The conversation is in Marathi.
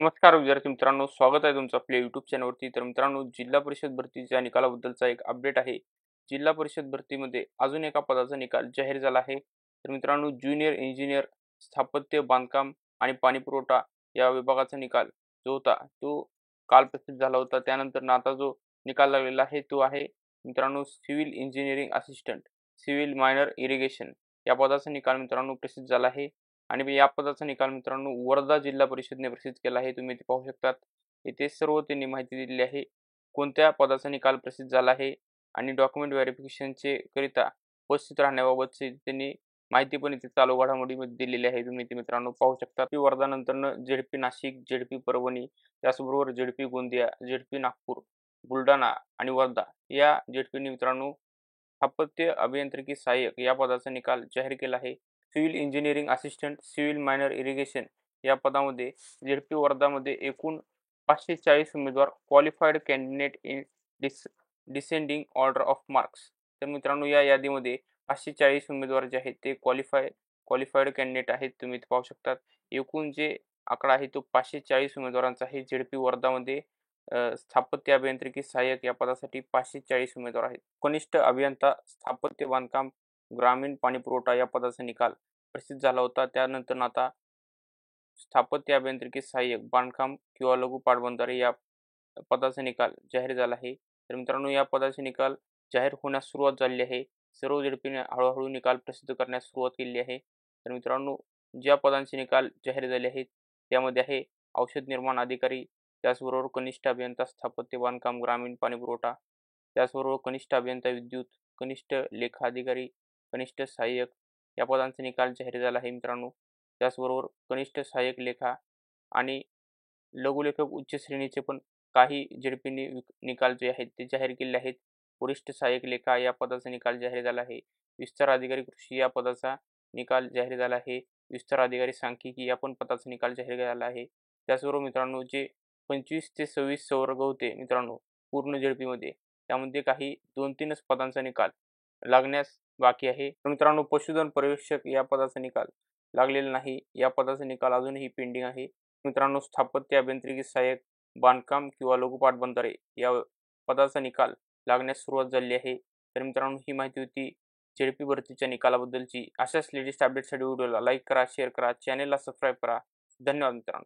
नमस्कार विद्यार्थी मित्रांनो, स्वागत आहे तुमचं आपल्या YouTube चॅनलवरती. तर मित्रांनो, जिल्हा परिषद भरतीच्या निकालाबद्दलचा एक अपडेट आहे. जिल्हा परिषद भरतीमध्ये अजून एका पदाचा निकाल जाहीर झाला आहे. तर मित्रांनो, ज्युनियर इंजिनियर स्थापत्य, बांधकाम आणि पाणीपुरवठा या विभागाचा निकाल जो होता तो काल प्रसिद्ध झाला होता. त्यानंतर आता जो निकाल लागलेला आहे तो आहे मित्रांनो civil engineering assistant, civil minor irrigation या पदाचा निकाल मित्रांनो प्रसिद्ध झाला आहे. आणि या पदाचा निकाल मित्रांनो वर्धा जिल्हा परिषदेने प्रसिद्ध केला आहे. तुम्ही इथे पाहू शकतात. इथे सर्व त्यांनी माहिती दिलेली आहे. कोणत्या पदाचा निकाल प्रसिद्ध झाला आहे आणि डॉक्युमेंट व्हेरिफिकेशनचे करिता उपस्थित राहण्याबाबतची त्यांनी माहिती पण इथे चालू घडामोडीमध्ये दिलेली आहे. तुम्ही इथे मित्रांनो पाहू शकता की वर्धा नंतरनं झेडपी नाशिक, झेडपी परभणी, त्याचबरोबर झेडपी गोंदिया, झेडपी नागपूर, बुलढाणा आणि वर्धा या झेडपीने मित्रांनो स्थापत्य अभियांत्रिकी सहाय्यक या पदाचा निकाल जाहीर केला आहे. Civil engineering assistant, civil minor irrigation या पदामध्ये झेडपी वर्धामध्ये एकूण 540 उमेदवार qualified candidate in descending order of marks. तर मित्रांनो या यादीमध्ये 540 उमेदवार जे आहेत ते क्वालिफाईड कॅन्डिडेट आहेत. तुम्ही इथे पाहू शकतात. एकूण जे आकडा आहे तो 540 उमेदवारांचा आहे. झेडपी वर्धामध्ये स्थापत्य अभियांत्रिकी सहाय्यक या पदासाठी 540 उमेदवार आहेत. कनिष्ठ अभियंता स्थापत्य बांधकाम ग्रामीण पाणीपुरवठा या पदाचा निकाल प्रसिद्ध झाला होता. त्यानंतर आता स्थापत्य अभियांत्रिकी सहाय्यक बांधकाम किंवा लघु पाटबंधारे या पदाचा निकाल जाहीर झाला आहे. तर मित्रांनो या पदाचे निकाल जाहीर होण्यास सुरुवात झालेली आहे. सर्व झेडपीने हळूहळू निकाल प्रसिद्ध करण्यास सुरुवात केली आहे. तर मित्रांनो ज्या पदांचे निकाल जाहीर झाले आहेत त्यामध्ये आहे औषध निर्माण अधिकारी, त्याचबरोबर कनिष्ठ अभियंता स्थापत्य बांधकाम ग्रामीण पाणीपुरवठा, त्याचबरोबर कनिष्ठ अभियंता विद्युत, कनिष्ठ लेखा अधिकारी, कनिष्ठ सहाय्यक या पदांचा निकाल जाहीर झाला आहे मित्रांनो. त्याचबरोबर कनिष्ठ सहाय्यक लेखा आणि लघुलेखक उच्च श्रेणीचे पण काही झेडपीने निकाल जे आहेत ते जाहीर केले आहेत. वरिष्ठ सहाय्यक लेखा या पदाचा निकाल जाहीर झाला आहे. विस्तार अधिकारी कृषी या पदाचा निकाल जाहीर झाला आहे. विस्तार अधिकारी सांख्यिकी या पण पदाचा निकाल जाहीर झाला आहे. त्याचबरोबर मित्रांनो जे 25 ते 26 संवर्ग होते मित्रांनो पूर्ण झेडपीमध्ये, त्यामध्ये काही 2-3च पदांचा निकाल लागण्यास बाकी आहे. तर मित्रांनो पशुधन पर्यवेक्षक या पदाचा निकाल लागलेला नाही. या पदाचा निकाल अजूनही पेंडिंग आहे. मित्रांनो स्थापत्य अभियांत्रिकी सहाय्यक बांधकाम किंवा लघु पाटबंधारे या पदाचा निकाल लागण्यास सुरुवात झाली आहे. तर मित्रांनो ही माहिती होती झेडपी भरतीच्या निकालाबद्दलची. अशाच लेटेस्ट अपडेटसाठी व्हिडिओला लाईक करा, शेअर करा, चॅनेलला सबस्क्राईब करा. धन्यवाद मित्रांनो.